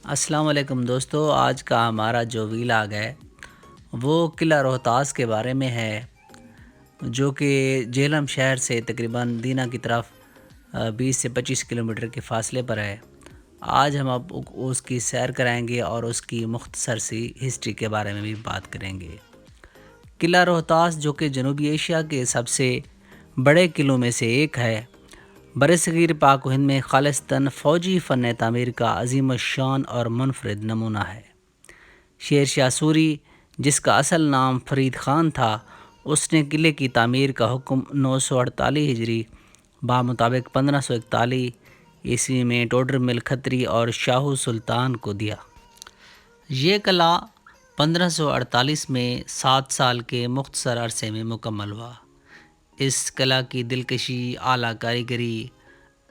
السلام علیکم دوستو، آج کا ہمارا جو ویلاگ ہے وہ قلعہ روہتاس کے بارے میں ہے، جو کہ جہلم شہر سے تقریباً دینا کی طرف 20 سے 25 کلومیٹر کے فاصلے پر ہے۔ آج ہم اب اس کی سیر کرائیں گے اور اس کی مختصر سی ہسٹری کے بارے میں بھی بات کریں گے۔ قلعہ روہتاس جو کہ جنوبی ایشیا کے سب سے بڑے قلعوں میں سے ایک ہے، برصغیر پاک و ہند میں خالصتاً فوجی فن تعمیر کا عظیم الشان اور منفرد نمونہ ہے۔ شیر شاہ سوری، جس کا اصل نام فرید خان تھا، اس نے قلعے کی تعمیر کا حکم 948 ہجری بمطابق 1541 عیسوی میں ٹوڈر مل کھتری اور شاہو سلطان کو دیا۔ یہ قلعہ 1548 میں 7 سال کے مختصر عرصے میں مکمل ہوا۔ اس قلعہ کی دلکشی، اعلیٰ کاریگری،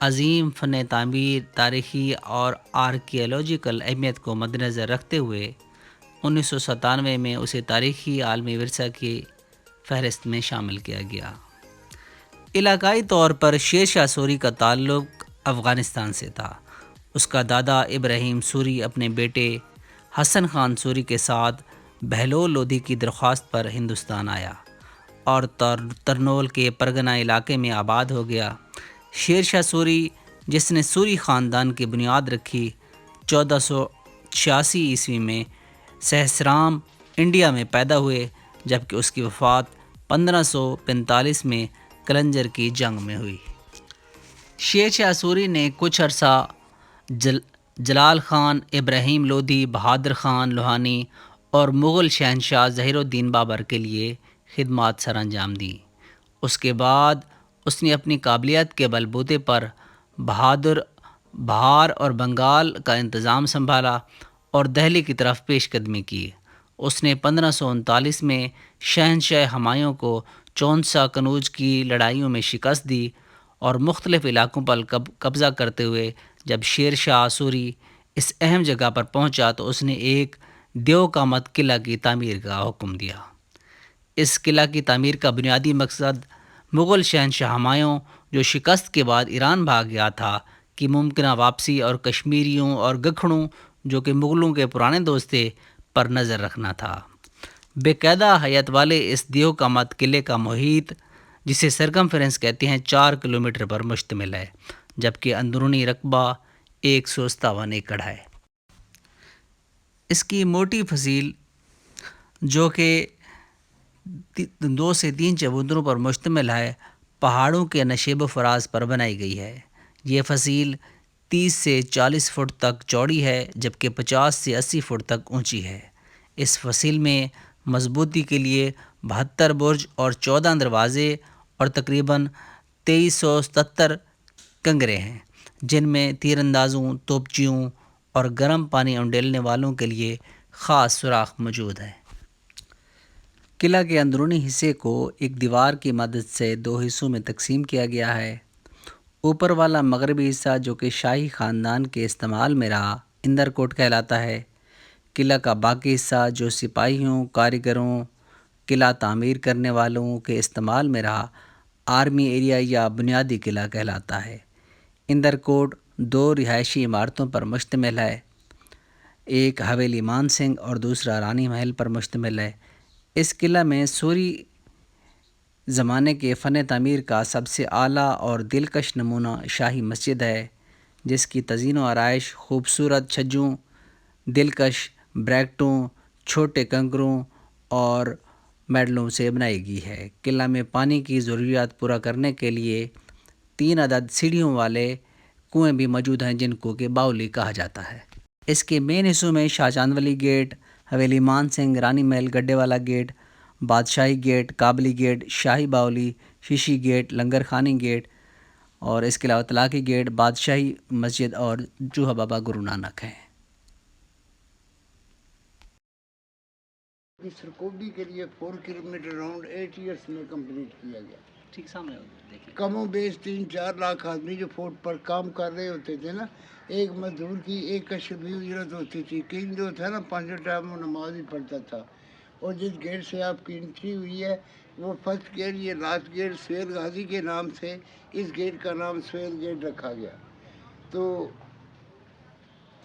عظیم فن تعمیر، تاریخی اور آرکیالوجیکل اہمیت کو مدنظر رکھتے ہوئے 1997 میں اسے تاریخی عالمی ورثہ کی فہرست میں شامل کیا گیا۔ علاقائی طور پر شیر شاہ سوری کا تعلق افغانستان سے تھا۔ اس کا دادا ابراہیم سوری اپنے بیٹے حسن خان سوری کے ساتھ بہلول لودھی کی درخواست پر ہندوستان آیا اور ترنول کے پرگنہ علاقے میں آباد ہو گیا۔ شیر شاہ سوری، جس نے سوری خاندان کی بنیاد رکھی، 1486 عیسوی میں سہسرام، انڈیا میں پیدا ہوئے، جبکہ اس کی وفات 1545 میں کلنجر کی جنگ میں ہوئی۔ شیر شاہ سوری نے کچھ عرصہ جلال خان، ابراہیم لودھی، بہادر خان لوہانی اور مغل شہنشاہ ظہیر الدین بابر کے لیے خدمات سر انجام دیں۔ اس کے بعد اس نے اپنی قابلیت کے بل بوتے پر بہار اور بنگال کا انتظام سنبھالا اور دہلی کی طرف پیش قدمی کی۔ اس نے 1539 میں شہنشاہ ہمایوں کو چونسا کنوج کی لڑائیوں میں شکست دی اور مختلف علاقوں پر قبضہ کرتے ہوئے جب شیر شاہ سوری اس اہم جگہ پر پہنچا تو اس نے ایک دیو کا مت قلعہ کی تعمیر کا حکم دیا۔ اس قلعہ کی تعمیر کا بنیادی مقصد مغل شہنشاہ ہمایوں، جو شکست کے بعد ایران بھاگ گیا تھا، کی ممکنہ واپسی اور کشمیریوں اور گکھڑوں، جو کہ مغلوں کے پرانے دوست تھے، پر نظر رکھنا تھا۔ بے قاعدہ حیت والے اس دیو کا مت قلعے کا محیط، جسے سرکمفرنس کہتے ہیں، 4 کلومیٹر پر مشتمل ہے، جبکہ اندرونی رقبہ 157 ایکڑ ہے۔ اس کی موٹی فصیل، جو کہ 2 سے 3 چبوتروں پر مشتمل ہے، پہاڑوں کے نشیب و فراز پر بنائی گئی ہے۔ یہ فصیل 30 سے 40 فٹ تک چوڑی ہے، جبکہ 50 سے 80 فٹ تک اونچی ہے۔ اس فصیل میں مضبوطی کے لیے 72 برج اور 14 دروازے اور تقریباً 2377 کنگرے ہیں، جن میں تیر اندازوں، توپچیوں اور گرم پانی انڈیلنے والوں کے لیے خاص سوراخ موجود ہیں۔ قلعہ کے اندرونی حصے کو ایک دیوار کی مدد سے 2 حصوں میں تقسیم کیا گیا ہے۔ اوپر والا مغربی حصہ، جو کہ شاہی خاندان کے استعمال میں رہا، اندر کوٹ کہلاتا ہے۔ قلعہ کا باقی حصہ، جو سپاہیوں، کاریگروں، قلعہ تعمیر کرنے والوں کے استعمال میں رہا، آرمی ایریا یا بنیادی قلعہ کہلاتا ہے۔ اندر کوٹ 2 رہائشی عمارتوں پر مشتمل ہے، ایک حویلی مان سنگھ اور دوسرا رانی محل پر مشتمل ہے۔ اس قلعہ میں سوری زمانے کے فن تعمیر کا سب سے اعلیٰ اور دلکش نمونہ شاہی مسجد ہے، جس کی تزئین و آرائش خوبصورت چھجوں، دلکش بریکٹوں، چھوٹے کنکروں اور میڈلوں سے بنائی گئی ہے۔ قلعہ میں پانی کی ضروریات پورا کرنے کے لیے 3 عدد سیڑھیوں والے کنویں بھی موجود ہیں، جن کو کہ باولی کہا جاتا ہے۔ اس کے مین حصوں میں شاہ چاند والی گیٹ، حویلی مان سنگھ، رانی محل، گڈھے والا گیٹ، بادشاہی گیٹ، کابلی گیٹ، شاہی باولی، شیشی گیٹ، لنگر خانی گیٹ اور اس کے علاوہ طلاقی گیٹ، بادشاہی مسجد اور چوہا بابا گرو نانک ہیں۔ سرکوبی کے لیے 4 کلومیٹر راؤنڈ 8 ایئرس میں کمپلیٹ کیا گیا۔ ٹھیک سامنے دیکھیں، کم و بیش 3-4 لاکھ آدمی جو فورٹ پر کام کر رہے ہوتے تھے نا، ایک مزدور کی ایک کشف بھی اجرت ہوتی تھی۔ کہیں جو تھا نا 5 ٹائم نماز ہی پڑھتا تھا۔ اور جس گیٹ سے آپ کی انٹری ہوئی ہے، وہ فرسٹ گیٹ، یہ لاسٹ گیٹ سہیل غازی کے نام سے اس گیٹ کا نام سہیل گیٹ رکھا گیا۔ تو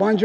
5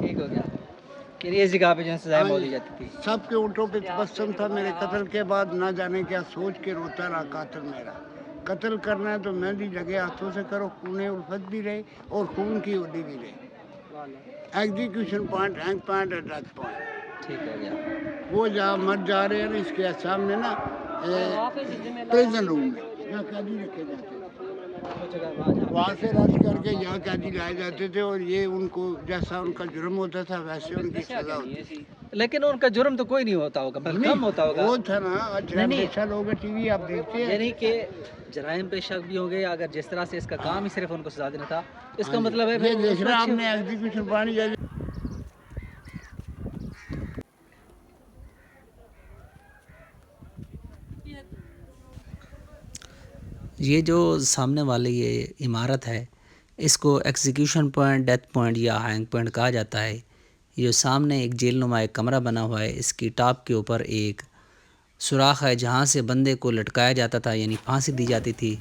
ٹھیک ہو گیا. پھر یہ جگہ پہ جو ہے سزائیں مولی جاتی تھی. سب کے اونٹوں پہ تبسم تھا. میرے قتل کے بعد نہ جانے کیا سوچ کے روتا رہا قاتل میرا. قتل کرنا ہے تو مہندی لگے ہاتھوں سے کرو. خون الفت بھی رہے اور خون کی ہولی بھی رہے. ایگزیکیوشن پوائنٹ, ہینگ پوائنٹ اور ڈیتھ پوائنٹ. ٹھیک ہو گیا. وہ جہاں مر جا رہے ہیں نا, اس کے سامنے نا پریزن روم میں یہاں قیدی رکھے جاتے تھے. وہاں سے رش کر کے یہاں قیدی لائے جاتے تھے اور یہ ان کو جیسا ان کا جرم ہوتا تھا ویسے ان کی سزا ہوتی تھی. لیکن ان کا جرم تو کوئی نہیں ہوتا ہوگا, بلکہ کم ہوتا ہوگا. وہ تھا نا جرائم پیشہ لوگ ٹی وی آپ دیکھتے ہیں, یعنی کہ جرائم پیشہ بھی ہوں گے. اگر جس طرح سے اس کا کام ہی صرف ان کو سزا دینا تھا, اس کا مطلب ہے یہ دیکھ رہا ہم نے ایگزیکیوشن پوائنٹ. یہ جو سامنے والی یہ عمارت ہے, اس کو ایگزیکیوشن پوائنٹ, ڈیتھ پوائنٹ یا ہینگ پوائنٹ کہا جاتا ہے. یہ جو سامنے ایک جیل نما ایک کمرہ بنا ہوا ہے, اس کی ٹاپ کے اوپر ایک سوراخ ہے جہاں سے بندے کو لٹکایا جاتا تھا, یعنی پھانسی دی جاتی تھی.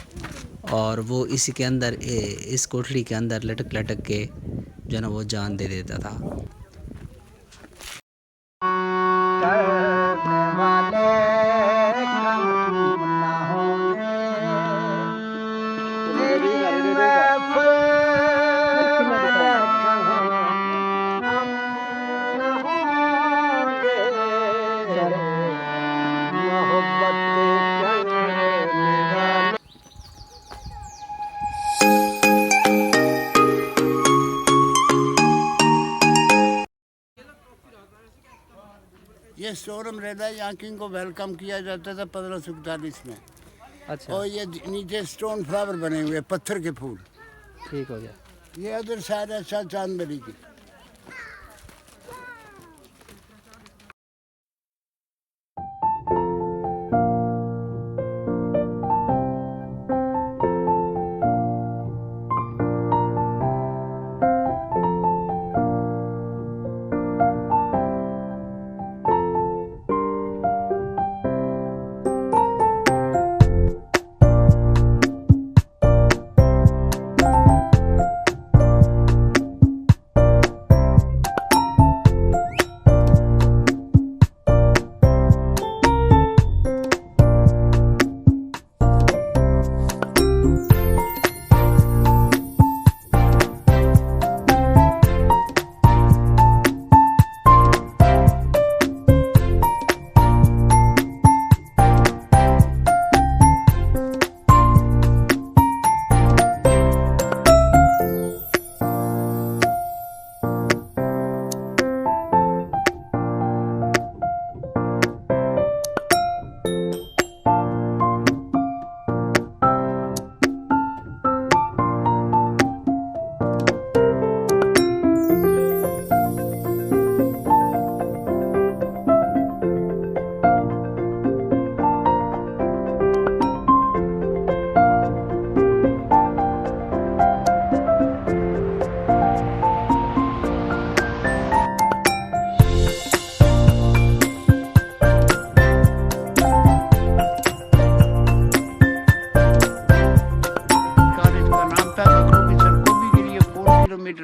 اور وہ اسی کے اندر, اس کوٹھری کے اندر لٹک لٹک کے جو ہے نا وہ جان دے دیتا تھا. یہ اسٹور امریلا یہاں کنگ کو ویلکم کیا جاتا تھا 1541 میں. اچھا, اور یہ نیچے اسٹون فلاور بنے ہوئے, پتھر کے پھول. ٹھیک ہو گیا. یہ ادھر سائڈ ہے شاہ چاند بری کی.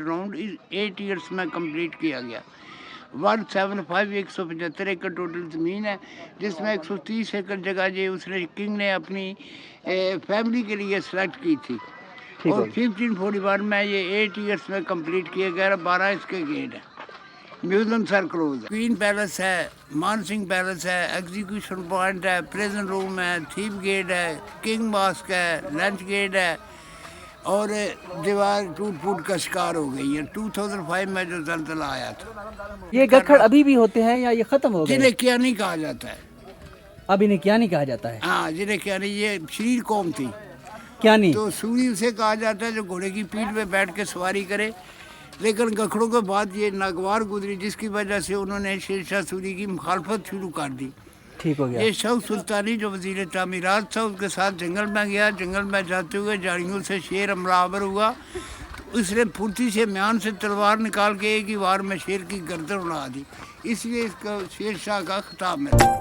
راؤنڈ 8 ایئرس میں کمپلیٹ کیا گیا. 175 175 ایکڑ ٹوٹل زمین ہے, جس میں 130 ایکڑ جگہ جو اس نے کنگ نے اپنی فیملی کے لیے سلیکٹ کی تھی. اور 1541 میں یہ 8 ایئرس میں کمپلیٹ کیا گیا. 12 اس کے گیٹ ہے. میوزیم سر کلوز ہے, کوئین پیلس ہے, مان سنگھ پیلس ہے, ایگزیکیوشن پوائنٹ ہے, پریزن روم ہے, تھیپ گیٹ ہے, کنگ ماسک ہے, لنچ گیٹ ہے. اور دیوار ٹوٹ پھوٹ کا شکار ہو گئی ہے 2005 میں جو زلزلہ آیا تھا. یہ گکھڑ ابھی بھی ہوتے ہیں یا یہ ختم ہو گئے؟ جنہیں کیانی کہا جاتا ہے. اب انہیں کیانی کہا جاتا ہے؟ ہاں, جنہیں کیانی, یہ شریر قوم تھی کیانی. تو سوری اسے کہا جاتا ہے جو گھوڑے کی پیٹھ پہ بیٹھ کے سواری کرے. لیکن گکھڑوں کے بعد یہ ناگوار گزری, جس کی وجہ سے انہوں نے شیر شاہ سوری کی مخالفت شروع کر دی. ٹھیک ہو گیا. یہ شوق سلطانی جو وزیر تعمیرات تھا, اس کے ساتھ جنگل میں گیا. جنگل میں جاتے ہوئے جھاڑیوں سے شیر حملہ آور ہوا. اس نے پھرتی سے میان سے تلوار نکال کے ایک ہی وار میں شیر کی گردن اڑا دی. اس لیے اس کو شیر شاہ کا خطاب ملا.